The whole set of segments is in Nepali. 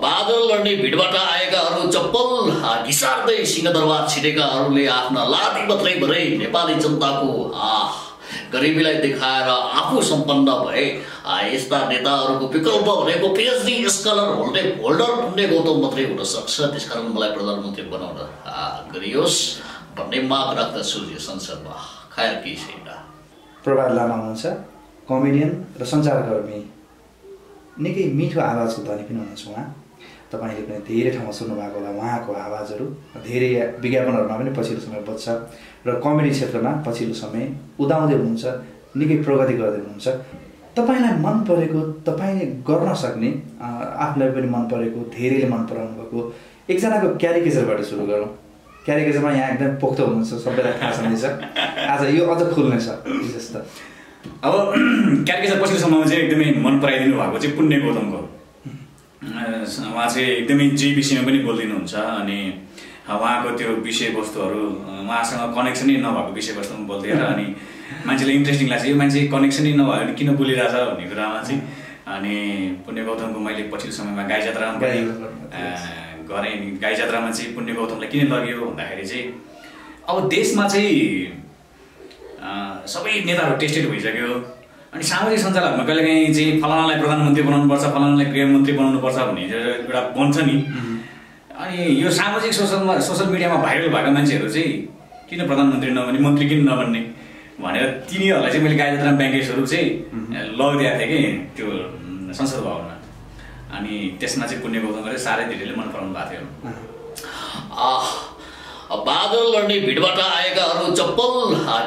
बादल लड्ने भिडबाट आएकाहरू चप्पल घिसार्दै सिंहदरबार छिटेकाहरूले आफ्ना लादी मात्रै भरे नेपाली जनताको गरिबीलाई देखाएर आफू सम्पन्न भए यस्ता नेताहरूको विकल्प भनेको पिएचडी स्कलर होल्डर पुण्य गौतम मात्रै हुन सक्छ। त्यसकारण मलाई प्रधानमन्त्री बनाउन गरियोस् भन्ने माग राख्दछु यो संसदमा। खैर केही छैन। प्रभात लामा हुनुहुन्छ, कमेडियन र सञ्चारकर्मी, निकै मिठो आवाजको धनी पनि हुनुहुन्छ उहाँ। तपाईँले पनि धेरै ठाउँमा सुन्नुभएको होला उहाँको आवाजहरू। धेरै विज्ञापनहरूमा पनि पछिल्लो समय बज्छ र कमेडी क्षेत्रमा पछिल्लो समय उदाउँदै हुनुहुन्छ, निकै प्रगति गर्दै हुनुहुन्छ। तपाईँलाई मन परेको, तपाईँले गर्न सक्ने, आफूलाई पनि मन परेको, धेरैले मन पराउनु भएको एकजनाको क्यारिकेचरबाट सुरु गरौँ। क्यारिकेचरमा यहाँ एकदम पोख्त हुनुहुन्छ, सबैलाई थाहा छँदैछ। आज यो अझ खुल्नेछ विशेष त। अब क्यारिकेचर पछिल्लो समयमा चाहिँ एकदमै मन पराइदिनु भएको चाहिँ पुण्य गौतमको। उहाँ चाहिँ एकदमै जे विषयमा पनि बोलिदिनुहुन्छ अनि उहाँको त्यो विषयवस्तुहरू उहाँसँग कनेक्सनै नभएको विषयवस्तुमा बोलिदिएर अनि मान्छेलाई इन्ट्रेस्टिङ लाग्छ। यो मान्छे कनेक्सनै नभयो भने किन बोलिरहेछ भन्ने कुरामा चाहिँ। अनि पुण्य गौतमको मैले पछिल्लो समयमा गाई जात्रामा गरेँ। गाई जात्रामा चाहिँ पुण्य गौतमलाई किन लग्यो भन्दाखेरि चाहिँ अब देशमा चाहिँ सबै नेताहरू टेस्टेड भइसक्यो अनि सामाजिक सञ्जालहरूमा कहिलेकाहीँ चाहिँ फलानालाई प्रधानमन्त्री बनाउनुपर्छ, फलानालाई गृहमन्त्री बनाउनुपर्छ भन्ने एउटा बन्छ नि। अनि यो सामाजिक सोसल मिडियामा भाइरल भएका मान्छेहरू चाहिँ किन प्रधानमन्त्री नबन्ने, मन्त्री किन नबन्ने भनेर तिनीहरूलाई चाहिँ मैले गाई जात्रामा ब्याङ्केसहरू चाहिँ लगिदिएको थिएँ कि त्यो संसद भवनमा। अनि त्यसमा चाहिँ पुण्य गौतमले साह्रै धेरैले मन पराउनु भएको थियो। बादल लड्ने भिडबाट आएकाहरू चप्पल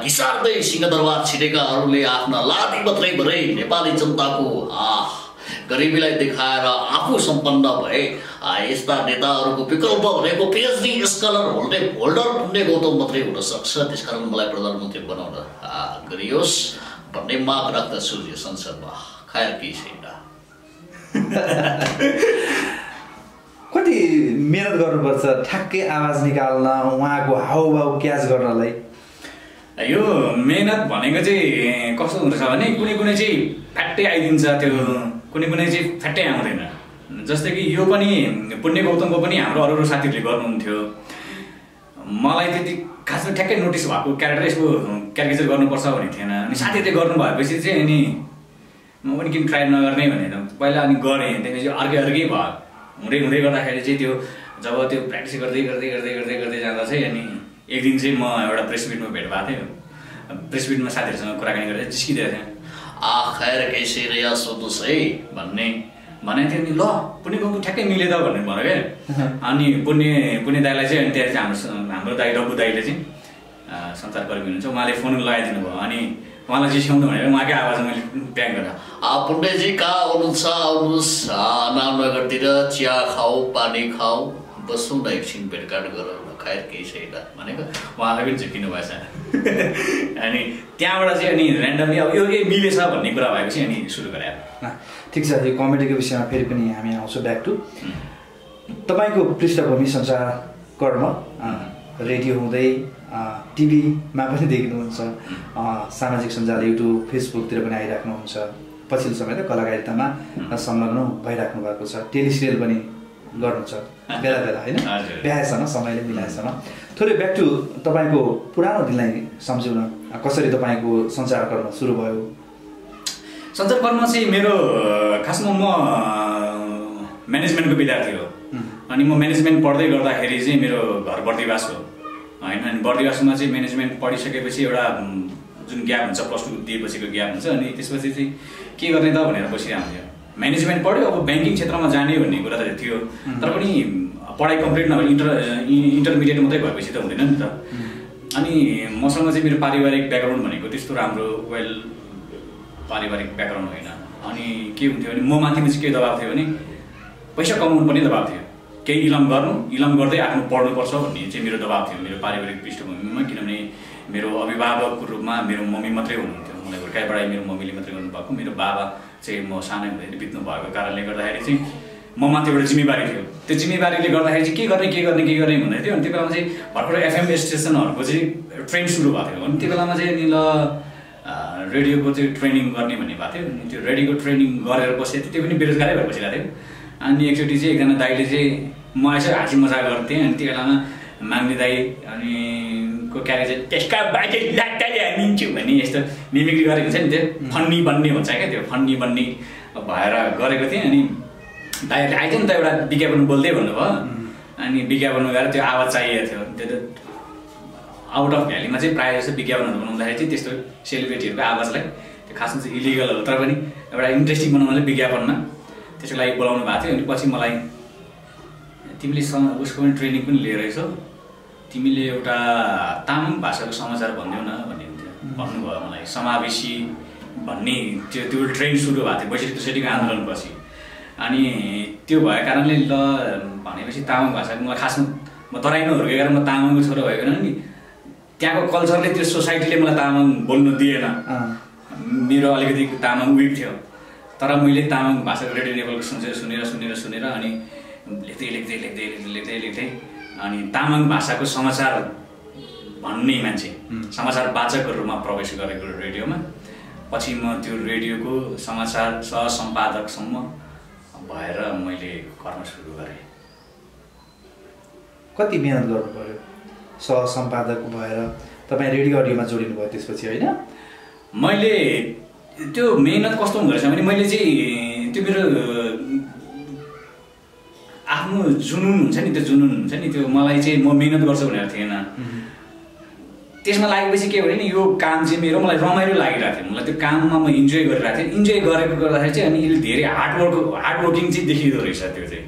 घिसार्दै सिंहदरबार छिटेकाहरूले आफ्ना लादी मात्रै भरे नेपाली जनताको गरिबीलाई देखाएर आफू सम्पन्न भए यस्ता नेताहरूको विकल्प भनेको पिएचडी स्कलर होल्डर पुण्य गौतम मात्रै हुन सक्छ। त्यसकारण मलाई प्रधानमन्त्री बनाउन गरियोस् भन्ने माग राख्दछु यो संसदमा। खैर केही छैन। कति मेहनत गर्नुपर्छ ठ्याक्कै आवाज निकाल्न, उहाँको हाउभाउ क्याच गर्नलाई? यो मेहनत भनेको चाहिँ कस्तो हुन्छ भने कुनै चाहिँ फ्याट्टै आइदिन्छ, त्यो कुनै चाहिँ फ्याट्टै आउँदैन। जस्तै कि यो पनि पुण्य गौतमको पनि हाम्रो अरू साथीहरूले गर्नुहुन्थ्यो। मलाई त्यति खासमा ठ्याक्कै नोटिस भएको यसको क्यारिकेचर गर्नुपर्छ भन्ने थिएन। अनि साथीहरूले गर्नु भएपछि चाहिँ अनि म पनि किन ट्राई नगर्ने भनेर पहिला अनि गरेँ। त्यसपछि अर्कै भयो। हुँदै गर्दाखेरि चाहिँ त्यो जब त्यो प्र्याक्टिस गर्दै जाँदा चाहिँ अनि एक दिन चाहिँ म एउटा प्रेस मिटमा भेट भएको थियो। प्रेस मिटमा साथीहरूसँग कुराकानी गरेर जिस्किँदै थिएँ। खैर केही छैन या सोध्नुहोस् है भनेको थियो नि। ल पुण्य गौतम ठ्याक्कै मिले त भन्ने भन्यो क्या। अनि पुण्य दाईलाई चाहिँ अनि त्यहाँ चाहिँ हाम्रो दाई डब्बु दाईले चाहिँ सञ्चारकर्मी हुनुहुन्छ, उहाँले फोन लगाइदिनु भयो। अनि उहाँलाई जिस्काउनु भनेर उहाँकै आवाजमा मैले प्याक गरेँ। पुण्यजी कहाँ आउनुहुन्छ, आउनुहोस् नामनगरतिर चिया खाऊ, पानी खाऊ, बसौँ न एकछिन भेटघाट गरौँ न। खैर केही छैन भनेको उहाँलाई पनि झुक्किनु भएछ। अनि त्यहाँबाट चाहिँ अनि ऱ्यान्डमली अब यो मिलेछ भन्ने कुरा भएपछि अनि सुरु गरेँ। ठिक छ, यो कमेडीको विषयमा फेरि पनि हामी आउँछौँ ब्याक टु तपाईँको पृष्ठभूमि सञ्चारकर्म, रेडियो हुँदै टिभीमा पनि देखिनुहुन्छ, सामाजिक सञ्जाल युट्युब फेसबुकतिर पनि आइराख्नुहुन्छ। पछिल्लो समय त कलाकारितामा संलग्न भइराख्नु भएको छ। टेलिसिरियल पनि गर्नुहुन्छ बेला बेला, होइन? भ्याएसम्म, समयले मिलाएसम्म। थोरै ब्याक टु तपाईँको पुरानो दिनलाई सम्झौँ न। कसरी तपाईँको सञ्चारकर्म सुरु भयो? सञ्चारकर्म चाहिँ मेरो खासमा म म्यानेजमेन्टको विद्यार्थी हो। अनि म म्यानेजमेन्ट पढ्दै गर्दाखेरि चाहिँ मेरो घर बर्दिवास हो, होइन? अनि बर्दिवासमा चाहिँ म्यानेजमेन्ट पढिसकेपछि एउटा जुन ग्याप हुन्छ, प्लस टू दिएपछिको ग्याप हुन्छ, अनि त्यसपछि चाहिँ के गर्ने त भनेर बसिरहन्थ्यो। म्यानेजमेन्ट पढ्यो, अब ब्याङ्किङ क्षेत्रमा जाने भन्ने कुरा त थियो, तर पनि पढाइ कम्प्लिट नभए इन्टरमिडिएट मात्रै भएपछि त हुँदैन नि त। अनि मसँग चाहिँ मेरो पारिवारिक ब्याकग्राउन्ड भनेको त्यस्तो राम्रो पारिवारिक ब्याकग्राउन्ड होइन। अनि के हुन्थ्यो भने म माथिमा चाहिँ के दबाब थियो भने पैसा कमाउनु पनि दबाब थियो। केही इलाम गर्दै आफ्नो पढ्नुपर्छ भन्ने चाहिँ मेरो दबाब थियो मेरो पारिवारिक पृष्ठभूमिमा। किनभने मेरो अभिभावकको रूपमा मेरो मम्मी मात्रै हुनुहुन्थ्यो। मलाई हुर्काइ बढाइ मेरो मम्मीले मात्रै गर्नुभएको। मेरो बाबा चाहिँ म सानै हुँदाखेरि बित्नु भएको कारणले गर्दाखेरि चाहिँ म माथि एउटा जिम्मेवारी थियो। त्यो जिम्मेवारीले गर्दाखेरि चाहिँ के गर्ने भन्दै थियो। अनि त्यो बेलामा चाहिँ भर्खर एफएम स्टेसनहरूको चाहिँ ट्रेन्ड सुरु भएको थियो। अनि त्यो बेलामा चाहिँ नि ल रेडियोको चाहिँ ट्रेनिङ गर्ने भन्ने भएको थियो। अनि त्यो रेडियोको ट्रेनिङ गरेर बसेको थियो, त्यो पनि बेरोजगारै भएर बसिरहेको थियो। अनि एकचोटि चाहिँ एकजना दाइले चाहिँ म यसो हाँसी मजाक गर्थेँ अनि त्यो बेलामा माग्ने दाई अनि को क्यारेक्टर त्यसका बाजे लाट्टाले हानिन्छु भन्ने यस्तो मिमिक्री गरेको हुन्छ नि त्यो फन्नी बन्ने हुन्छ क्या त्यो फन्नी बन्ने भएर गरेको थिएँ अनि दाइहरूले आइज नि त एउटा विज्ञापन बोल्दै भन्नुभयो अनि विज्ञापनमा गएर त्यो आवाज चाहिएको थियो त्यो त आउट अफ भ्यालीमा चाहिँ प्रायः जस्तो विज्ञापनहरू बनाउँदाखेरि चाहिँ त्यस्तो सेलिब्रेटीहरूको आवाजलाई त्यो खासमा चाहिँ इलिगल हो तर पनि एउटा इन्ट्रेस्टिङ बनाउनलाई विज्ञापनमा त्यसको लागि बोलाउनु भएको थियो अनि पछि मलाई तिमीले उसको पनि ट्रेनिङ पनि लिएर रहेछौ तिमीले एउटा तामाङ भाषाको समाचार भनिदेऊ न भन्ने हुन्थ्यो भन्नुभयो मलाई समावेशी भन्ने त्यो ट्रेन सुरु भएको थियो वैश्विक सेटिङको आन्दोलनपछि अनि त्यो भएको कारणले ल भनेपछि तामाङ भाषाको मलाई खासमा म तराईमा हुर्केर म तामाङको छोरो भएको नि त्यहाँको कल्चरले त्यो सोसाइटीले मलाई तामाङ बोल्नु दिएन मेरो अलिकति तामाङ विक थियो तर मैले तामाङ भाषाको रेडियो नेपालको सुनेर अनि लेख्दै अनि तामाङ भाषाको समाचार भन्ने मान्छे समाचार वाचकको रूपमा प्रवेश गरेको रेडियोमा पछि म त्यो रेडियोको समाचार सहसम्पादकसम्म भएर मैले गर्न सुरु गरेँ। कति मेहनत गर्नु पर्यो सहसम्पादक भएर तपाईँ रेडियो अडियोमा जोडिनु भयो त्यसपछि होइन? मैले त्यो मेहनत कस्तो हुँदो रहेछ भने मैले चाहिँ त्यो मेरो आफ्नो जुनुन हुन्छ नि त्यो मलाई चाहिँ म मेहनत गर्छु भनेर थिएन त्यसमा लागेपछि के भने नि यो काम चाहिँ मेरो मलाई रमाइलो लागिरहेको थियो मलाई त्यो काममा म इन्जोय गरिरहेको थिएँ इन्जोय गरेको गर्दाखेरि चाहिँ अनि यसले धेरै हार्डवर्किङ चाहिँ देखिँदो रहेछ त्यो चाहिँ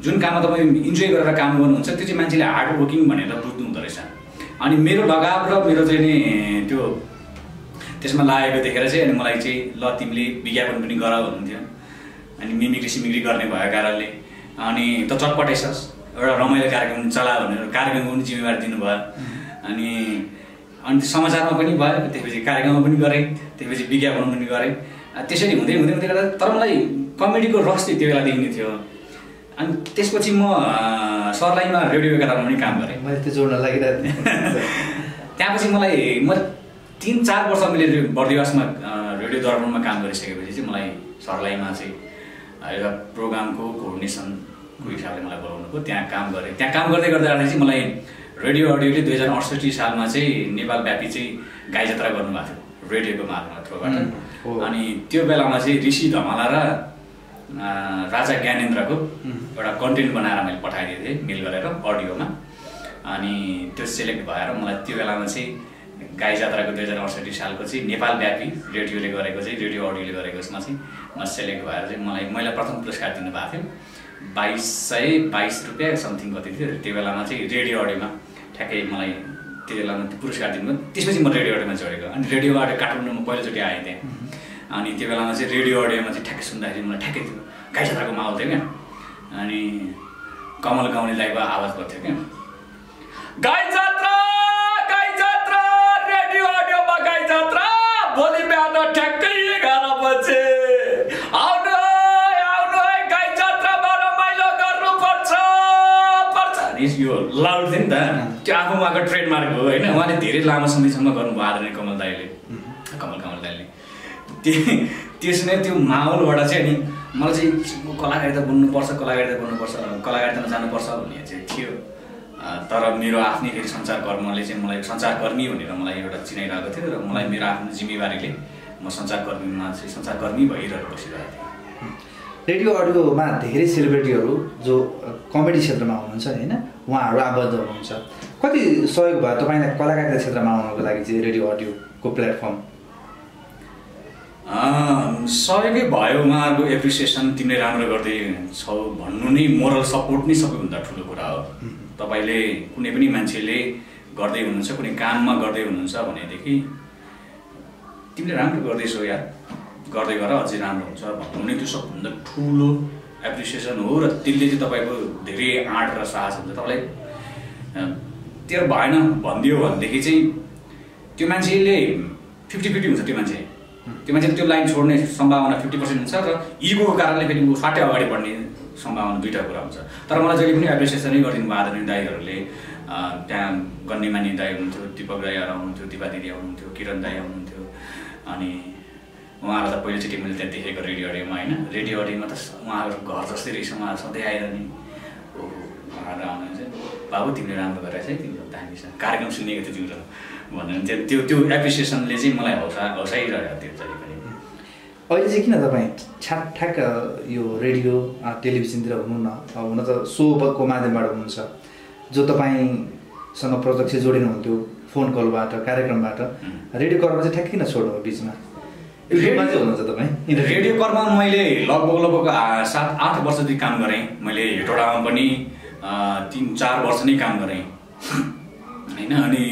जुन काममा तपाईँ इन्जोय गरेर काम गर्नुहुन्छ त्यो चाहिँ मान्छेले हार्डवर्किङ भनेर बुझ्नु हुँदो रहेछ अनि मेरो लगाव र मेरो चाहिँ नि त्यो त्यसमा लागेको देखेर चाहिँ अनि मलाई चाहिँ ल तिमीले विज्ञापन पनि गर भन्नुहुन्थ्यो अनि मिमिक्री गर्ने भएको कारणले अनि त चटपटाइसस् एउटा रमाइलो कार्यक्रम चला भनेर कार्यक्रमको पनि जिम्मेवारी दिनुभयो अनि समाचारमा पनि भयो त्यसपछि कार्यक्रममा पनि गरेँ त्यसपछि विज्ञापनमा पनि गरेँ त्यसरी हुँदै गर्दा तर मलाई कमेडीको रस चाहिँ त्यो बेलादेखि नै थियो अनि त्यसपछि म सर्लाहीमा रेडियो एकाधारमा पनि काम गरेँ मैले त्यो जोड्न लागिरहेको थिएँ त्यहाँपछि म 3-4 वर्ष मैले बर्दिवासमा रेडियो दर्पणमा काम गरिसकेपछि चाहिँ मलाई सर्लाहीमा चाहिँ एउटा प्रोग्रामको कोअर्डिनेसनको हिसाबले मलाई बोलाउनु भयो त्यहाँ काम गरेँ त्यहाँ काम गर्दै चाहिँ मलाई रेडियो अडियोले 2068 सालमा चाहिँ नेपालव्यापी चाहिँ गाई जात्रा गर्नुभएको थियो रेडियोको मार्फत थ्रोबाट अनि त्यो बेलामा चाहिँ ऋषि धमाला र राजा ज्ञानेन्द्रको एउटा कन्टेन्ट बनाएर मैले पठाइदिएको थिएँ मेल गरेर अडियोमा अनि त्यो सेलेक्ट भएर मलाई त्यो बेलामा चाहिँ गाई जात्राको 2068 सालको चाहिँ नेपालव्यापी रेडियोले गरेको चाहिँ रेडियो अडियोले गरेको यसमा चाहिँ म सेलेक्ट भएर चाहिँ मैले प्रथम पुरस्कार दिनुभएको थियो 2222 रुपियाँ समथिङ कति थियो त्यो बेलामा चाहिँ रेडियो अडियोमा ठ्याक्कै मलाई त्यो बेलामा त्यो पुरस्कार दिनुभयो त्यसपछि म रेडियो अडियोमा जोडेको अनि रेडियो अडियो काठमाडौँमा पहिलोचोटि आएँ त्यहाँ अनि त्यो बेलामा चाहिँ रेडियो अडियोमा चाहिँ ठ्याक्कै सुन्दाखेरि मलाई ठ्याक्कै थियो गाई जात्राको माहौल थियो क्या अनि कमल गाउँले दाइको आवाज गर्थ्यो क्या गाई जात्रा रेडियो अडियोमा गाई जात्रा भोलि बिहान ठ्याक्कै 11 बजे आउनु है गाई जात्रामा रमाइलो गर्नुपर्छ यो लाउड थियो नि त त्यो आफू उहाँको ट्रेडमार्क हो होइन उहाँले धेरै लामो समयसम्म गर्नुभयो आदरणीय कमल दाइले त्यसमा त्यो माहौलबाट चाहिँ अनि मलाई चाहिँ कलाकारिता बन्नुपर्छ कलाकारितामा जानुपर्छ भन्ने चाहिँ थियो तर मेरो आफ्नै फेरि सञ्चारकर्मीले चाहिँ मलाई सञ्चारकर्मी भनेर मलाई एउटा चिनाइरहेको थियो र मलाई मेरो आफ्नो जिम्मेवारीले म सञ्चारकर्मी भइरहेको बसिरहेको थिएँ। रेडियो अडियोमा धेरै सेलिब्रिटीहरू जो कमेडी क्षेत्रमा हुनुहुन्छ होइन उहाँहरू आबद्ध हुनुहुन्छ कति सहयोग भयो तपाईँलाई कलाकारिता क्षेत्रमा आउनको लागि चाहिँ रेडियो अडियोको प्लेटफर्म? सहयोगै भयो उहाँहरूको एप्रिसिएसन तिमीले राम्रो गर्दै छौ भन्नु नै मोरल सपोर्ट नै सबैभन्दा ठुलो कुरा हो। तपाईँले कुनै पनि मान्छेले गर्दै हुनुहुन्छ कुनै काममा गर्दै हुनुहुन्छ भनेदेखि तिमीले राम्रो गर्दैछौ यार गर्दै गर अझै राम्रो हुन्छ भन्नु नै त्यो सबभन्दा ठुलो एप्रिसिएसन हो र त्यसले चाहिँ तपाईँको धेरै आँट र साहस हुन्छ। तपाईँलाई त्यो भएन भनिदियो भनेदेखि चाहिँ त्यो मान्छेले 50-50 हुन्छ त्यो मान्छे त्यो लाइन छोड्ने सम्भावना 50% हुन्छ र इगोको कारणले फेरि ऊ फाटे अगाडि बढ्ने सम्भावना दुईवटा कुरा हुन्छ। तर मलाई जहिले पनि एप्रिसिएसनै गरिदिनु भयो आदरणीय दाइहरूले त्यहाँ गण्यमान्य दाइ हुनुहुन्थ्यो दिपक दाइ आउनुहुन्थ्यो दिपा दिदी आउनुहुन्थ्यो किरण दाइ आउनुहुन्थ्यो अनि उहाँहरू त पहिलोचोटि मैले त्यहाँ देखेको रेडियो अडियोमा होइन रेडियो अडियोमा त उहाँहरूको घर जस्तै रहेछ उहाँहरू सधैँ आइरहने उहाँहरू आउनुहुन्छ बाबु तिमीले राम्रो गरेर है तिम्रो दामी छ कार्यक्रम सुनेको थियो तिम्रो भनेर त्यो त्यो एप्रिसिएसनले चाहिँ मलाई हौसाइरहेको थियो जहिले पनि। अहिले चाहिँ किन तपाईँ ठ्याक्क यो रेडियो टेलिभिजनतिर हुनु न हुन त सोको माध्यमबाट हुनुहुन्छ जो तपाईँसँग प्रत्यक्ष जोडिनुहुन्थ्यो फोन कलबाट कार्यक्रमबाट रेडियो कर्म चाहिँ ठ्याक्क किन छोड्नु बिचमा युट्युबमा चाहिँ हुनुहुन्छ तपाईँ? रेडियो कर्ममा मैले लगभग 7-8 वर्षदेखि काम गरेँ। मैले हेटौडामा पनि 3-4 वर्ष नै काम गरेँ होइन। अनि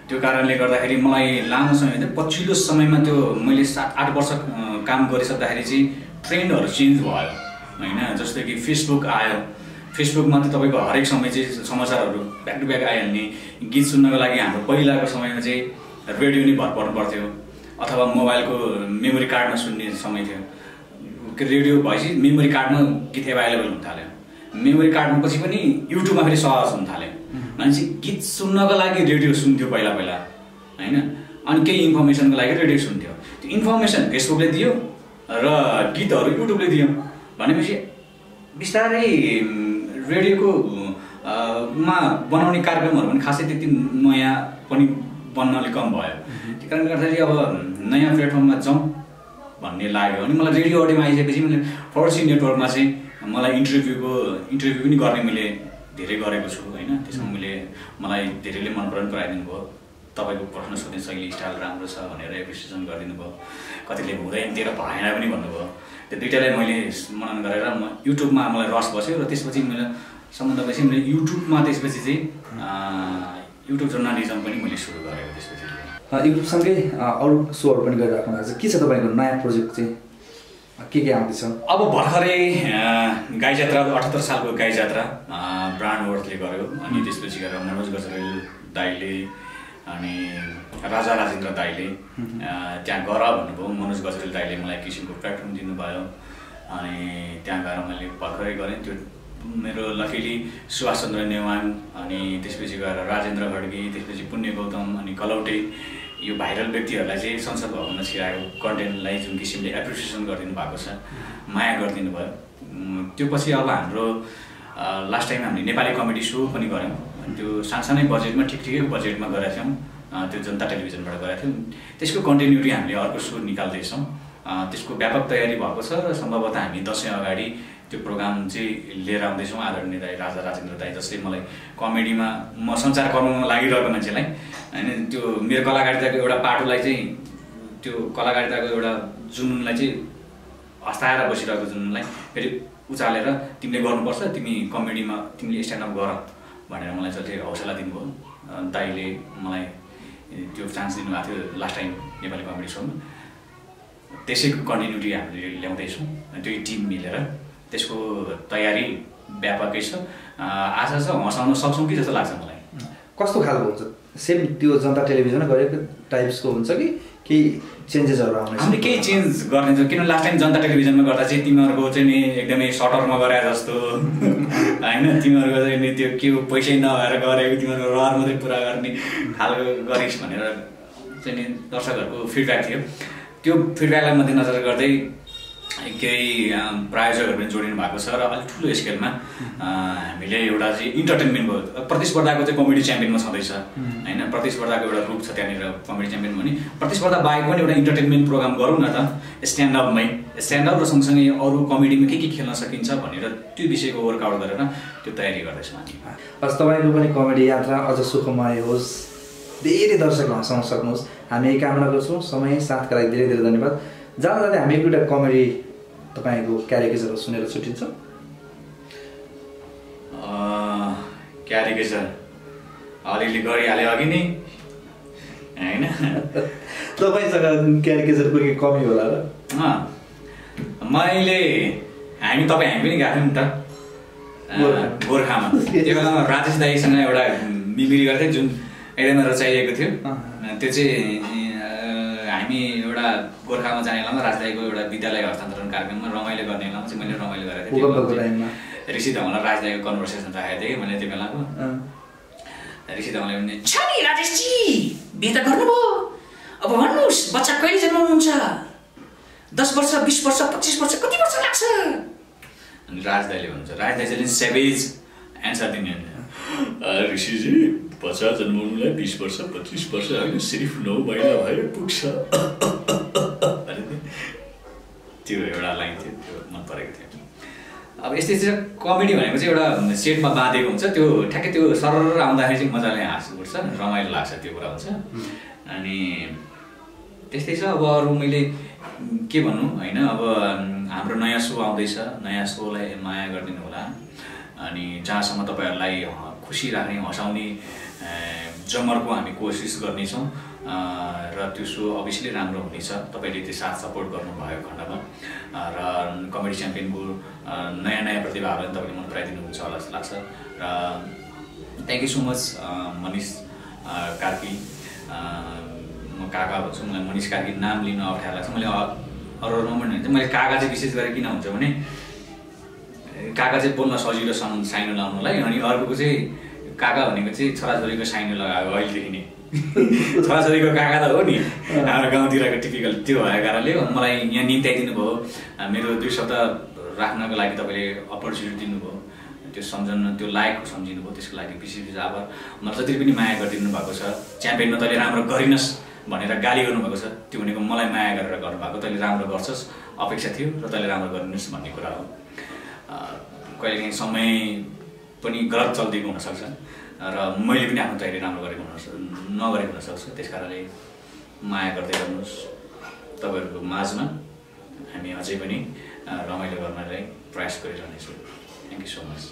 त्यो कारणले गर्दाखेरि मलाई लामो समय पछिल्लो समयमा त्यो मैले 7-8 वर्ष काम गरिसक्दाखेरि चाहिँ ट्रेन्डहरू चेन्ज भयो होइन। जस्तै कि फेसबुक आयो, फेसबुकमा त तपाईँको हरेक समय चाहिँ समाचारहरू ब्याक टु ब्याक आइहाल्ने। गीत सुन्नको लागि हाम्रो पहिलाको समयमा चाहिँ रेडियो नै भर पर्नु पर्थ्यो अथवा मोबाइलको मेमोरी कार्डमा सुन्ने समय थियो। रेडियो भएपछि मेमोरी कार्डमा गीत एभाइलेबल हुन थाल्यो। मेमोरी कार्डमा पछि पनि युट्युबमा फेरि सहज हुन थाल्यो। मान्छे गीत सुन्नको लागि रेडियो सुन्थ्यो पहिला होइन। अनि केही इन्फर्मेसनको लागि रेडियो सुन्थ्यो। त्यो इन्फर्मेसन फेसबुकले दियो र गीतहरू युट्युबले दियो भनेपछि बिस्तारै रेडियोको मा बनाउने कार्यक्रमहरू पनि खासै त्यति नयाँ पनि बन्न अलिक कम भयो। त्यो कारणले गर्दाखेरि अब नयाँ प्लेटफर्ममा जाउँ भन्ने लाग्यो। अनि मलाई रेडियो अडियोमा आइसकेपछि मैले फर्सी नेटवर्कमा चाहिँ मलाई इन्टरभ्यू पनि गर्ने मैले धेरै गरेको छु होइन। त्यसमा मलाई धेरैले मन पराइदिनु भयो। तपाईँको प्रश्न सोध्ने शैली स्टाइल राम्रो छ भनेर एप्रिसिएसन गरिदिनु भयो। कतिले हुँदैन तेरो भएन पनि भन्नुभयो। त्यो दुइटालाई मैले मनन गरेर म युट्युबमा मलाई रस बस्यो र त्यसपछि मेरो सम्बन्ध भएपछि मैले युट्युबमा त्यसपछि चाहिँ युट्युब जर्नलिजम पनि मैले सुरु गरेको त्यसपछि। युट्युबसँगै अरू सोहरू पनि गरिराख्नु भएको छ। के छ तपाईँको नयाँ प्रोजेक्ट चाहिँ के आउँदैछ? अब भर्खरै गाई जात्रा 78 सालको गाई जात्रा ब्रान्डवर्थले गर्यो। अनि त्यसपछि गएर मनोज गजरेल दाइले अनि राजा राजेन्द्र दाइले त्यहाँ गर भन्नुभयो। मनोज गजरेल दाइले मलाई किसिमको प्लेटफर्म दिनुभयो। अनि त्यहाँ गएर मैले भर्खरै गरेँ। त्यो मेरो लकिली सुभाष चन्द्र नेवाङ अनि त्यसपछि गएर राजेन्द्र खड्गी त्यसपछि पुण्य गौतम अनि कलौटे यो भाइरल व्यक्तिहरूलाई चाहिँ संसद भवनमा छिराएको कन्टेन्टलाई जुन किसिमले एप्रिसिएसन गरिदिनु भएको छ, माया गरिदिनु भयो। त्यो पछि अब हाम्रो लास्ट टाइम हामीले नेपाली कमेडी सो पनि गऱ्यौँ। अनि त्यो सानसानै बजेटमा ठिकैको बजेटमा गरेका थियौँ। त्यो जनता टेलिभिजनबाट गरेका थियौँ। त्यसको कन्टिन्युटी हामीले अर्को सो निकाल्दैछौँ। त्यसको व्यापक तयारी भएको छ र सम्भवतः हामी दसैँ अगाडि त्यो प्रोग्राम चाहिँ लिएर आउँदैछौँ। आदरणीय दाइ राजा राजेन्द्र दाइ जसले मलाई कमेडीमा म सञ्चारकर्ममा लागिरहेको मान्छेलाई होइन त्यो मेरो कलाकारिताको एउटा पाटोलाई चाहिँ त्यो कलाकारिताको एउटा जुनुनलाई चाहिँ हस्ताएर बसिरहेको जुनुनलाई फेरि उचालेर तिमीले गर्नुपर्छ, तिमी कमेडीमा तिमीले स्ट्यान्डअप गर भनेर मलाई जति हौसला दिनुभयो। दाइले मलाई त्यो चान्स दिनुभएको थियो लास्ट टाइम नेपाली कमेडी सोमा। त्यसैको कन्टिन्युटी हामीले ल्याउँदैछौँ। त्यो टिम मिलेर त्यसको तयारी व्यापकै छ। आशा छ हँसाउन सक्छौँ कि जस्तो लाग्छ मलाई। कस्तो खालको हुन्छ? सेम त्यो जनता टेलिभिजनमा गरेको टाइप्सको हुन्छ कि केही चेन्जेसहरू आउने? हामीले केही चेन्ज गर्ने छ। किनभने लास्ट टाइम जनता टेलिभिजनमा गर्दा चाहिँ तिमीहरूको चाहिँ नि एकदमै सटरमा गरे जस्तो होइन, तिमीहरूको चाहिँ नि त्यो के पैसै नभएर गरेको तिमीहरूको रहर मात्रै पुरा गर्ने खालको गरिस् भनेर चाहिँ नि दर्शकहरूको फिडब्याक थियो। त्यो फिडब्याकलाई मध्यनजर गर्दै केही प्रायोजकहरू पनि जोडिनु भएको छ र अलिक ठुलो स्केलमा हामीले एउटा चाहिँ इन्टरटेनमेन्ट भयो। प्रतिस्पर्धाको चाहिँ कमेडी च्याम्पियनमा छँदैछ होइन। प्रतिस्पर्धाको एउटा रूप छ त्यहाँनिर कमेडी च्याम्पियन भने प्रतिस्पर्धा बाहेक पनि एउटा इन्टरटेनमेन्ट प्रोग्राम गरौँ न त स्ट्यान्डअपमै। स्ट्यान्डअप र सँगसँगै अरू कमेडीमा के खेल्न सकिन्छ भनेर त्यो विषयको वर्कआउट गरेर त्यो तयारी गर्दैछौँ हामी। हस्, तपाईँको पनि कमेडी यात्रा अझ सुखमय होस्, धेरै दर्शकलाई हँसाउन सक्नुहोस्, हामी यही कामना गर्छौँ। समय साथका लागि धेरै धेरै धन्यवाद। जाँदा जाँदै हामी एउटा कमेडी तपाईँको क्यारिकेचर सुनेर छुट्टिन्छौँ। क्यारिकेचर अलिअलि गरिहाल्यो अघि नै होइन। तपाईँसँग क्यारिकेचरको के कमी होला र? हामी पनि गएको थियौँ नि त गोर्खामा। त्यो बेलामा राजेश दाईसँग एउटा मिमिक्री गर्थ्यो जुन एकदमै रचाइएको थियो। त्यो चाहिँ हामी एउटा गोर्खामा जाने बेलामा राजदाईको एउटा विद्यालय हस्तान्तरण कार्यक्रममा रमाइलो गर्ने बेलामा चाहिँ मैले रमाइलो गरेको थिएँ। ऋषि धमलाई राजदाईको कन्भर्सेसन राखेको थिएँ मैले त्यो बेलाको। ऋषि धमले भने छ नि राजेशजी बिहे त गर्नुभयो, अब भन्नुहोस् बच्चा कहिले जन्माउनुहुन्छ 10 वर्ष 20 वर्ष 25 वर्ष कति वर्ष लाग्छ अनि राज दाइले भन्छ राज दाइ चाहिँ सेभेज एन्सर दिने ऋषिजी बच्चा जन्माउनुलाई 20 वर्ष 25 वर्ष होइन सिर्फ 9 महिना भए पुग्छ त्यो एउटा लाइन थियो त्यो मन परेको थियो अब यस्तै चाहिँ कमेडी भनेको चाहिँ एउटा सेटमा बाँधेको हुन्छ त्यो ठ्याक्कै त्यो सरर आउँदाखेरि चाहिँ मजाले हाँस उठ्छ रमाइलो लाग्छ त्यो कुरा हुन्छ अनि त्यस्तै छ अब अरू मैले के भन्नु होइन अब हाम्रो नयाँ सो आउँदैछ नयाँ सोलाई माया गरिदिनु होला अनि जहाँसम्म तपाईँहरूलाई खुसी राख्ने हँसाउने जमर्को हामी कोसिस गर्नेछौँ र त्यो सो अभियसली राम्रो हुनेछ तपाईँले त्यो साथ सपोर्ट गर्नुभएको खण्डमा र कमेडी च्याम्पियनको नयाँ नयाँ प्रतिभाहरूलाई तपाईँले मन पराइदिनुहुन्छ होला जस्तो लाग्छ र thank you so much Manish Karki म काका भन्छु मलाई मनिष कार्की नाम लिन अप्ठ्यारो लाग्छ मैले अरू नम्बर हुन्छ मैले काका चाहिँ विशेष गरेर किन हुन्छ भने काका चाहिँ बोल्न सजिलो साइनो लाउनुलाई अनि अर्को चाहिँ काका भनेको चाहिँ छोराछोरीको साइनो लगाएको अहिलेदेखि नै छोराछोरीको काका त हो नि हाम्रो गाउँतिरको टिपिकल त्यो भएको कारणले मलाई यहाँ निम्त्याइदिनु भयो मेरो 2 शब्द राख्नको लागि तपाईँले अपर्च्युनिटी दिनुभयो त्यो सम्झन त्यो लायकको सम्झिनु भयो त्यसको लागि विशेष आभार मलाई जति पनि माया गरिदिनु भएको छ च्याम्पियनमा तैँले राम्रो गरिनस् भनेर गाली गर्नुभएको छ त्यो भनेको मलाई माया गरेर गर्नुभएको तैँले राम्रो गर्छस् अपेक्षा थियो र तैँले राम्रो गरिदिनुहोस् भन्ने कुरा हो कहिलेकाहीँ समय पनि गलत चल्दिएको हुनसक्छ र मैले पनि आफ्नो तयारी राम्रो गरेको नगरेको हुनसक्छ त्यस कारणले माया गर्दै गर्नुहोस् तपाईँहरूको माझमा हामी अझै पनि रमाइलो गर्नलाई प्रयास गरिरहनेछौँ थ्याङ्क यू सो मच